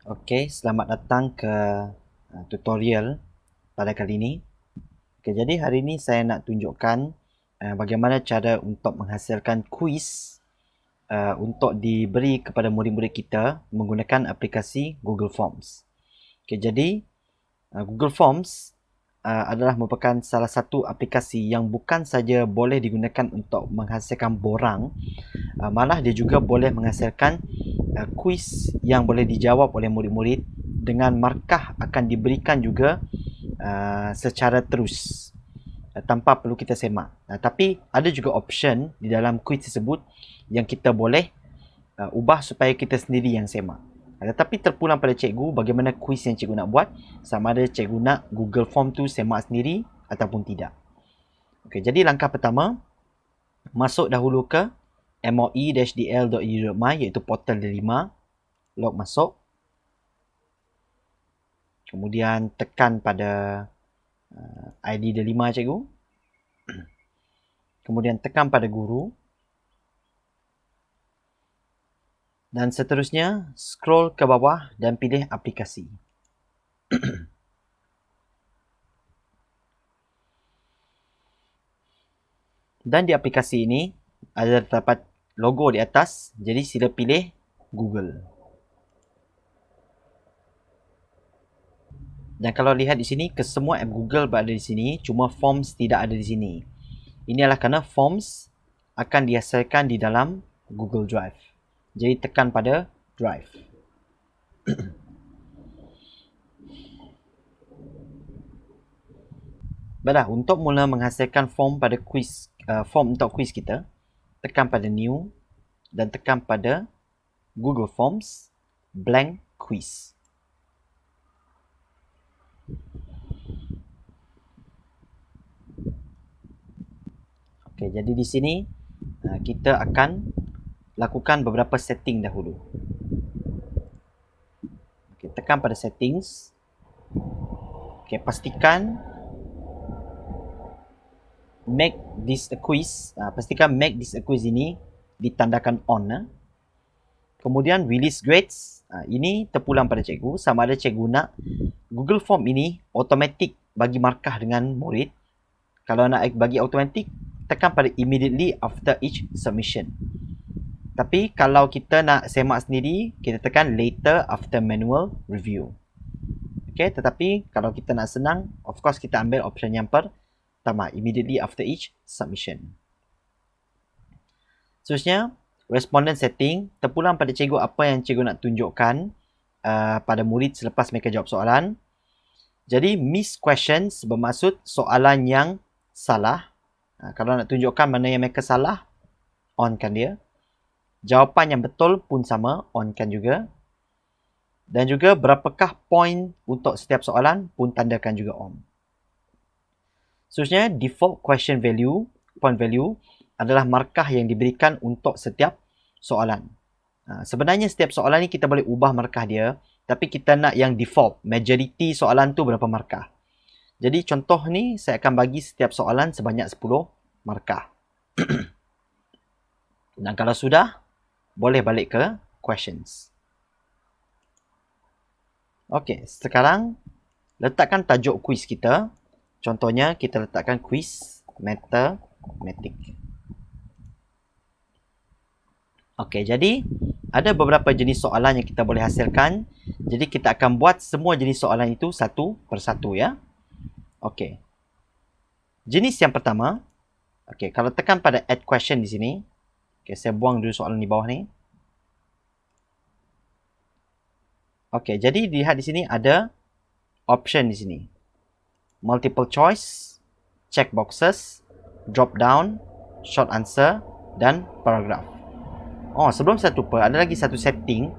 Okey, selamat datang ke tutorial pada kali ini. Okey, jadi hari ini saya nak tunjukkan bagaimana cara untuk menghasilkan kuis untuk diberi kepada murid-murid kita menggunakan aplikasi Google Forms. Okey, jadi Google Forms adalah merupakan salah satu aplikasi yang bukan saja boleh digunakan untuk menghasilkan borang, malah dia juga boleh menghasilkan kuis yang boleh dijawab oleh murid-murid dengan markah akan diberikan juga secara terus tanpa perlu kita semak. Tapi ada juga option di dalam kuis tersebut yang kita boleh ubah supaya kita sendiri yang semak. Tetapi terpulang pada cikgu bagaimana kuis yang cikgu nak buat, sama ada cikgu nak Google Form tu semak sendiri ataupun tidak. Okey, jadi langkah pertama, masuk dahulu ke moi-dl.edu.my iaitu portal D5, log masuk. Kemudian tekan pada ID D5 cikgu. Kemudian tekan pada guru. Dan seterusnya scroll ke bawah dan pilih aplikasi. Dan di aplikasi ini ada terdapat logo di atas, jadi sila pilih Google. Dan kalau lihat di sini, kesemua app Google berada di sini, cuma Forms tidak ada di sini. Ini adalah kerana Forms akan dihasilkan di dalam Google Drive. Jadi tekan pada Drive. Baiklah, untuk mula menghasilkan form pada kuis, form untuk kuis kita, tekan pada New dan tekan pada Google Forms Blank Quiz. Okey, jadi di sini kita akan lakukan beberapa setting dahulu. Okey, tekan pada settings. Okey, pastikan make this a quiz. Pastikan make this a quiz ini ditandakan on. Kemudian release grades. Ini terpulang pada cikgu, sama ada cikgu nak Google Form ini automatic bagi markah dengan murid. Kalau nak bagi automatic, tekan pada immediately after each submission. Tapi kalau kita nak semak sendiri, kita tekan later after manual review. Okey, tetapi kalau kita nak senang, of course kita ambil option yang pertama, immediately after each submission. Seterusnya, respondent setting, terpulang pada cikgu apa yang cikgu nak tunjukkan pada murid selepas mereka jawab soalan. Jadi, miss questions bermaksud soalan yang salah. Kalau nak tunjukkan mana yang mereka salah, onkan dia. Jawapan yang betul pun sama, onkan juga. Dan juga berapakah point untuk setiap soalan pun tandakan juga on. Seterusnya, default question value, point value adalah markah yang diberikan untuk setiap soalan. Sebenarnya setiap soalan ni kita boleh ubah markah dia, tapi kita nak yang default, majority soalan tu berapa markah. Jadi contoh ni saya akan bagi setiap soalan sebanyak 10 markah. Dan kalau sudah, boleh balik ke questions. Okey, sekarang letakkan tajuk kuis kita. Contohnya kita letakkan kuis matematik. Okey, jadi ada beberapa jenis soalan yang kita boleh hasilkan. Jadi kita akan buat semua jenis soalan itu satu persatu ya. Okey. Jenis yang pertama, okey, kalau tekan pada add question di sini. Okey, saya buang dulu soalan di bawah ni. Okey, jadi lihat di sini ada option di sini. Multiple choice, check boxes, drop down, short answer dan paragraph. Oh, sebelum saya lupa, ada lagi satu setting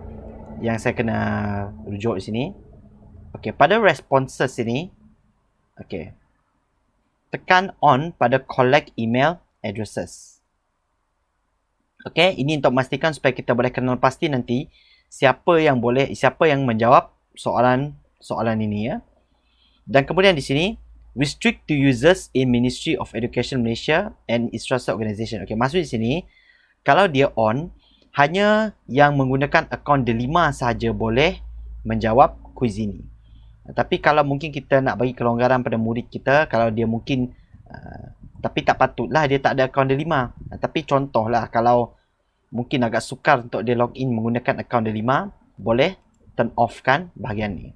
yang saya kena rujuk di sini. Okey, pada responses ini, okey, tekan on pada collect email addresses. Okey, ini untuk memastikan supaya kita boleh kenal pasti nanti siapa yang menjawab soalan ini ya. Dan kemudian di sini restrict to users in Ministry of Education Malaysia and its trusted organisation. Okey, maksud di sini kalau dia on, hanya yang menggunakan akaun D5 sahaja boleh menjawab kuis ini. Tapi kalau mungkin kita nak bagi kelonggaran pada murid kita, kalau dia mungkin tapi tak patutlah dia tak ada akaun D5. Tapi contohlah kalau mungkin agak sukar untuk dia login menggunakan akaun D5, boleh turn off kan bahagian ni.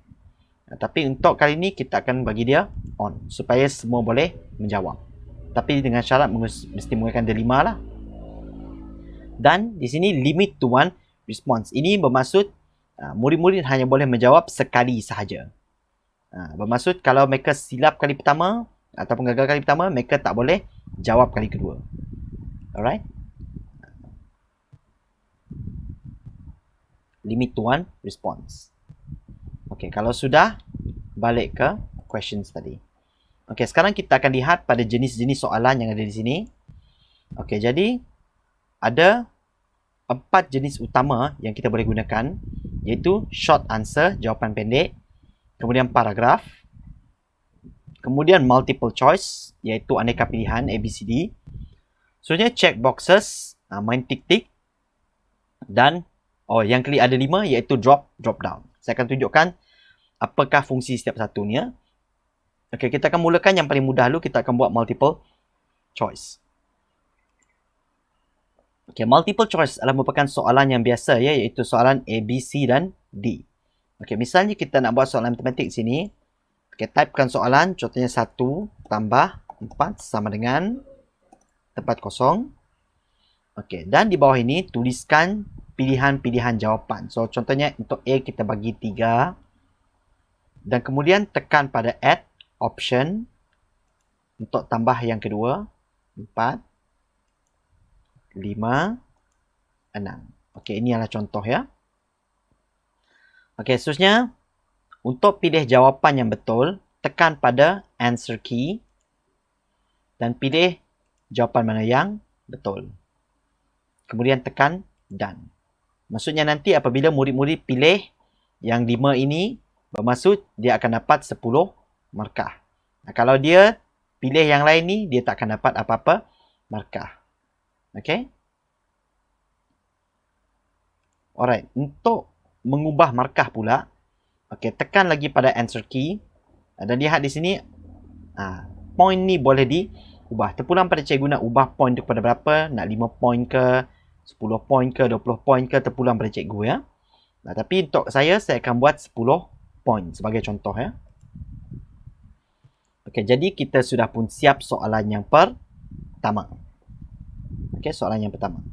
Tapi untuk kali ni kita akan bagi dia on supaya semua boleh menjawab. Tapi dengan syarat mesti menggunakan D5 lah. Dan di sini limit to one response. Ini bermaksud murid-murid hanya boleh menjawab sekali sahaja. Bermaksud kalau mereka silap kali pertama ataupun gagal kali pertama, mereka tak boleh jawab kali kedua. Alright? Limit to one response. Okay, kalau sudah, balik ke questions tadi. Okay, sekarang kita akan lihat pada jenis-jenis soalan yang ada di sini. Okay, jadi ada 4 jenis utama yang kita boleh gunakan, iaitu short answer, jawapan pendek, kemudian paragraf, kemudian multiple choice, iaitu aneka pilihan ABCD, seterusnya check boxes, main tik-tik, dan yang kali ada 5 iaitu drop down. Saya akan tunjukkan apakah fungsi setiap satunya. Okey, kita akan mulakan yang paling mudah dulu. Kita akan buat multiple choice. Okey, multiple choice adalah merupakan soalan yang biasa ya, iaitu soalan A, B, C dan D. Okey, misalnya kita nak buat soalan matematik sini. Okey, typekan soalan, contohnya 1 tambah 4 sama dengan tempat kosong. Okey, dan di bawah ini tuliskan pilihan-pilihan jawapan. So, contohnya untuk A kita bagi 3. Dan kemudian tekan pada add option untuk tambah yang kedua. 4, 5, 6. Okey, ini adalah contoh ya. Okey, seterusnya untuk pilih jawapan yang betul, tekan pada answer key dan pilih jawapan mana yang betul. Kemudian tekan done. Maksudnya nanti apabila murid-murid pilih yang 5 ini, bermaksud dia akan dapat 10 markah. Kalau dia pilih yang lain ni, dia tak akan dapat apa-apa markah. Okey? Alright, untuk mengubah markah pula, okey, tekan lagi pada answer key. Dan lihat di sini, point ni boleh diubah. Terpulang pada cikgu nak ubah point tu kepada berapa, nak 5 point ke, 10 point ke, 20 point ke, terpulang pada cikgu ya. Tapi untuk saya akan buat 10 point sebagai contoh ya. Okey, jadi kita sudah pun siap soalan yang pertama. Okey, soalan yang pertama.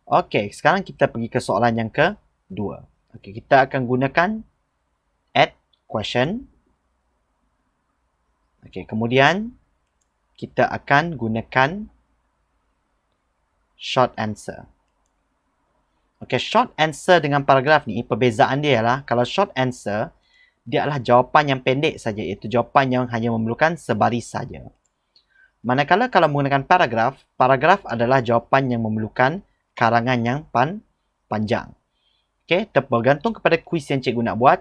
Okey, sekarang kita pergi ke soalan yang kedua. Okey, kita akan gunakan add question. Okey, kemudian kita akan gunakan short answer. Okey, short answer dengan paragraf ni, perbezaan dia ialah kalau short answer, dia adalah jawapan yang pendek saja, iaitu jawapan yang hanya memerlukan sebaris saja. Manakala kalau menggunakan paragraf, paragraf adalah jawapan yang memerlukan karangan yang panjang. Okey, tergantung kepada kuis yang cikgu nak buat,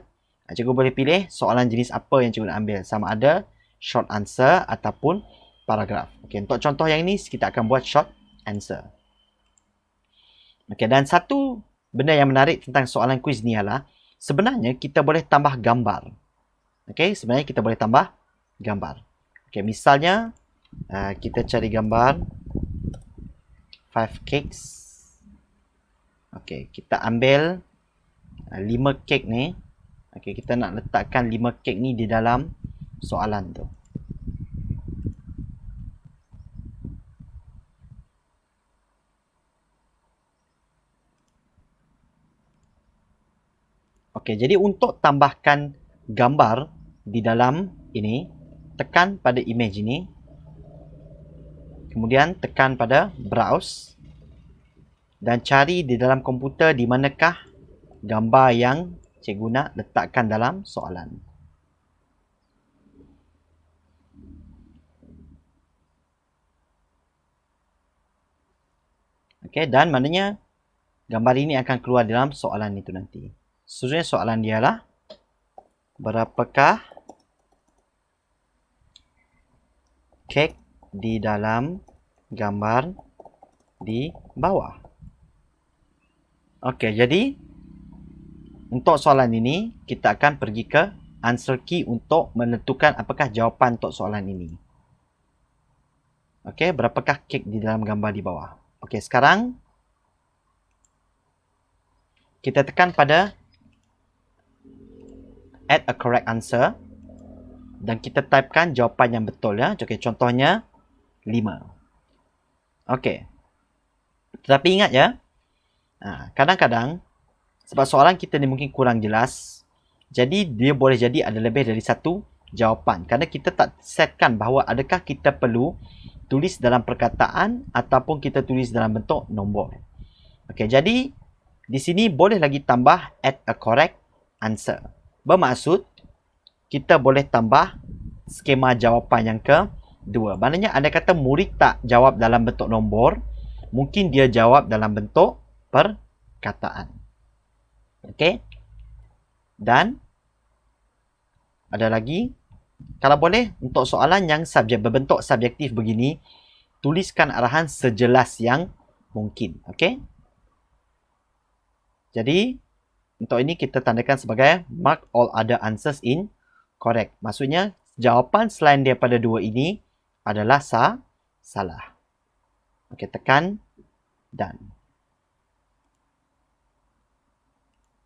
cikgu boleh pilih soalan jenis apa yang cikgu nak ambil, sama ada short answer ataupun paragraf. Okey, untuk contoh yang ini kita akan buat short answer. Okey, dan satu benda yang menarik tentang soalan kuis ni adalah sebenarnya kita boleh tambah gambar. Okey, sebenarnya kita boleh tambah gambar. Okey, misalnya kita cari gambar 5 cakes. Okey, kita ambil 5 kek ni. Okey, kita nak letakkan 5 kek ni di dalam soalan tu. Okey, jadi untuk tambahkan gambar di dalam ini, tekan pada image ini. Kemudian tekan pada browse. Dan cari di dalam komputer di manakah gambar yang cikgu nak letakkan dalam soalan. Okey, dan maknanya gambar ini akan keluar dalam soalan itu nanti. Seterusnya soalan dia lah, berapakah kek di dalam gambar di bawah? Okey, jadi untuk soalan ini, kita akan pergi ke answer key untuk menentukan apakah jawapan untuk soalan ini. Okey, berapakah kek di dalam gambar di bawah? Okey, sekarang kita tekan pada add a correct answer dan kita typekan jawapan yang betul ya. Okey, contohnya 5. Okey. Tetapi ingat ya, kadang-kadang sebab soalan kita ni mungkin kurang jelas, jadi dia boleh jadi ada lebih dari satu jawapan. Kerana kita tak setkan bahawa adakah kita perlu tulis dalam perkataan ataupun kita tulis dalam bentuk nombor. Okey, jadi di sini boleh lagi tambah add a correct answer. Bermaksud kita boleh tambah skema jawapan yang kedua. Maknanya ada kata murid tak jawab dalam bentuk nombor, mungkin dia jawab dalam bentuk perkataan. Okey. Dan ada lagi, kalau boleh untuk soalan yang berbentuk subjektif begini, tuliskan arahan sejelas yang mungkin. Okey. Jadi untuk ini kita tandakan sebagai mark all other answers in correct. Maksudnya jawapan selain daripada dua ini adalah salah. Okey, tekan done.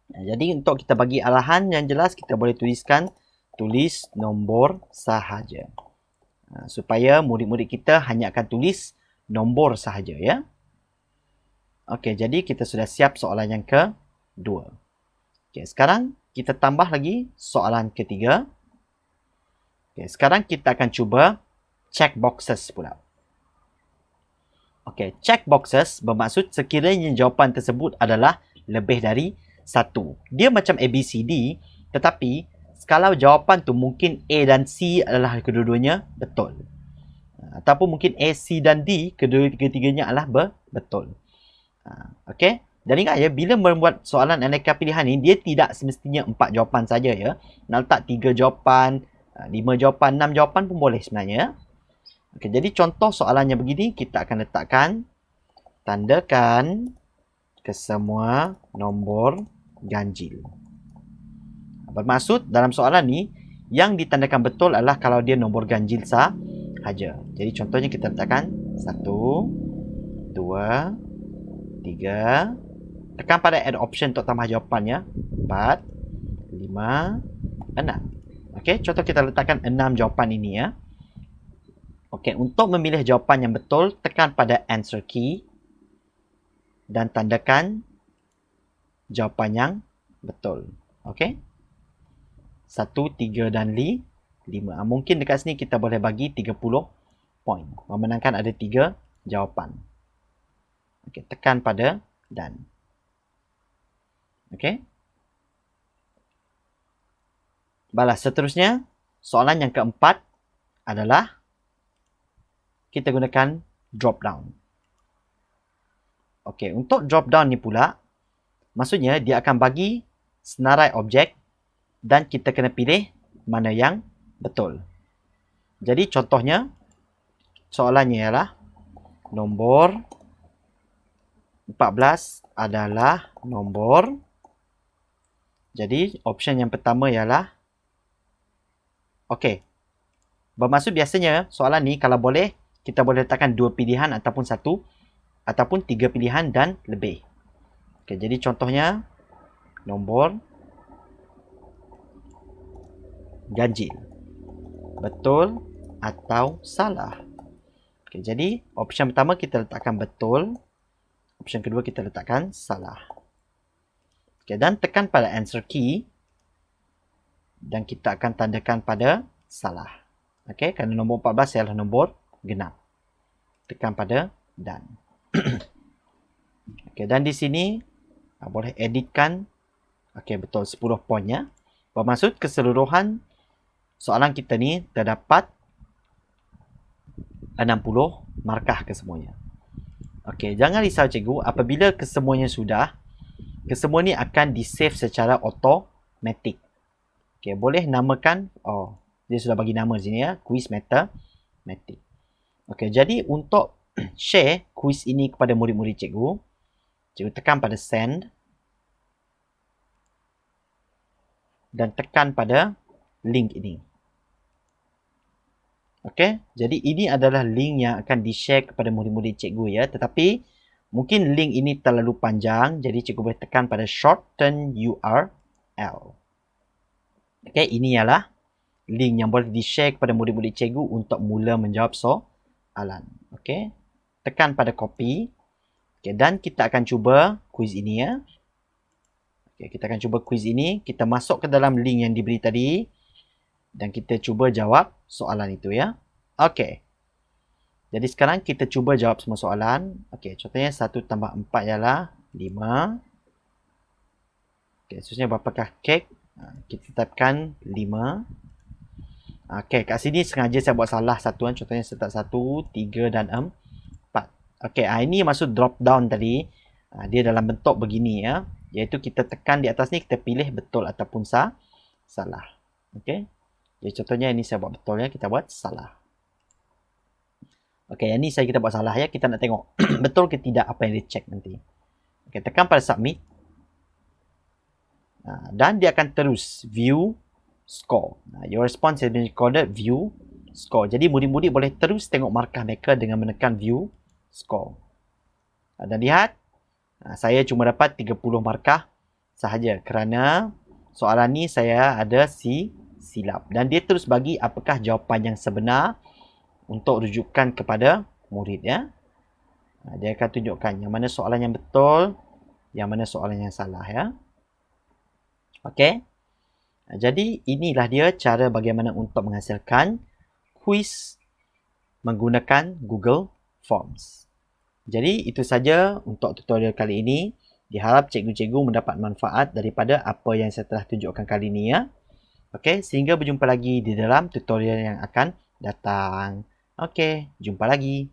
Jadi untuk kita bagi arahan yang jelas, kita boleh tulis nombor sahaja. Supaya murid-murid kita hanya akan tulis nombor sahaja ya. Okey, jadi kita sudah siap soalan yang kedua. Okey, sekarang kita tambah lagi soalan ketiga. Okey, sekarang kita akan cuba check boxes pula. Okey, check boxes bermaksud sekiranya jawapan tersebut adalah lebih dari satu. Dia macam ABCD, tetapi kalau jawapan tu mungkin A dan C adalah kedua-duanya betul. Ataupun mungkin A, C dan D ketiga-tiganya adalah betul. Okey. Dan ingat ya, bila membuat soalan aneka pilihan ni, dia tidak semestinya 4 jawapan saja ya. Nak letak 3 jawapan, 5 jawapan, 6 jawapan pun boleh sebenarnya. Okey, jadi contoh soalannya begini, kita akan letakkan tandakan kesemua nombor ganjil. Bermaksud dalam soalan ni, yang ditandakan betul adalah kalau dia nombor ganjil sahaja. Jadi contohnya kita letakkan 1, 2, 3. Tekan pada add option untuk tambah jawapannya. 4, 5, 6. Okey, contoh kita letakkan 6 jawapan ini ya. Okey, untuk memilih jawapan yang betul, tekan pada answer key dan tandakan jawapan yang betul. Okey. 1, 3 dan 5. Mungkin dekat sini kita boleh bagi 30 poin. Memenangkan ada 3 jawapan. Okey, tekan pada done. Okey. Balas seterusnya, soalan yang keempat adalah kita gunakan drop down. Okey, untuk drop down ni pula, maksudnya dia akan bagi senarai objek dan kita kena pilih mana yang betul. Jadi contohnya, soalannya ialah nombor 14 adalah nombor. Jadi option yang pertama ialah okey. Bermaksud biasanya soalan ni kalau boleh kita boleh letakkan 2 pilihan ataupun 1 ataupun 3 pilihan dan lebih. Okey, jadi contohnya nombor ganjil. Betul atau salah. Okey, jadi option pertama kita letakkan betul. Option kedua kita letakkan salah. Okey, dan tekan pada answer key dan kita akan tandakan pada salah. Okey, kerana nombor 14 ialah nombor genap. Tekan pada done. Okey, dan di sini boleh editkan. Okey, betul 10 poinnya. Bermaksud keseluruhan soalan kita ni terdapat 60 markah kesemuanya. Okey, jangan risau cikgu, apabila kesemuanya sudah, kesemua ni akan di-save secara automatik. Okey, boleh namakan, dia sudah bagi nama di sini ya, quiz mathematic. Okey, jadi untuk share quiz ini kepada murid-murid cikgu, cikgu tekan pada send. dan tekan pada link ini. Okey, jadi ini adalah link yang akan di-share kepada murid-murid cikgu ya. Tetapi mungkin link ini terlalu panjang, jadi cikgu boleh tekan pada shorten URL. Okey, ini ialah link yang boleh di-share kepada murid-murid cikgu untuk mula menjawab soalan. Okey, tekan pada copy. Okey, dan kita akan cuba quiz ini ya. Okey, kita akan cuba quiz ini. Kita masuk ke dalam link yang diberi tadi dan kita cuba jawab soalan itu ya. Okey. Jadi sekarang kita cuba jawab semua soalan. Okey, contohnya 1 tambah 4 ialah 5. Okey, seterusnya berapakah kek? Kita typekan 5. Okey, kat sini sengaja saya buat salah satuan. Contohnya saya tak 1, 3 dan 4. Okey, ini masuk drop down tadi. Dia dalam bentuk begini ya. Iaitu kita tekan di atas ni, kita pilih betul ataupun salah. Okey. Jadi contohnya ini saya buat betul ya, kita buat salah. Okey, yang ni kita buat salah ya. Kita nak tengok betul ke tidak apa yang dia check nanti. Okey, tekan pada submit. Dan dia akan terus view score. Your response has been recorded, view score. Jadi murid-murid boleh terus tengok markah mereka dengan menekan view score. Dan lihat, saya cuma dapat 30 markah sahaja kerana soalan ni saya ada silap. Dan dia terus bagi apakah jawapan yang sebenar untuk rujukan kepada murid ya. Dia akan tunjukkan yang mana soalan yang betul, yang mana soalan yang salah ya. Okey. Jadi inilah dia cara bagaimana untuk menghasilkan kuis menggunakan Google Forms. Jadi itu saja untuk tutorial kali ini. Diharap cikgu-cikgu mendapat manfaat daripada apa yang saya telah tunjukkan kali ini ya. Okey, sehingga berjumpa lagi di dalam tutorial yang akan datang. Okey, jumpa lagi.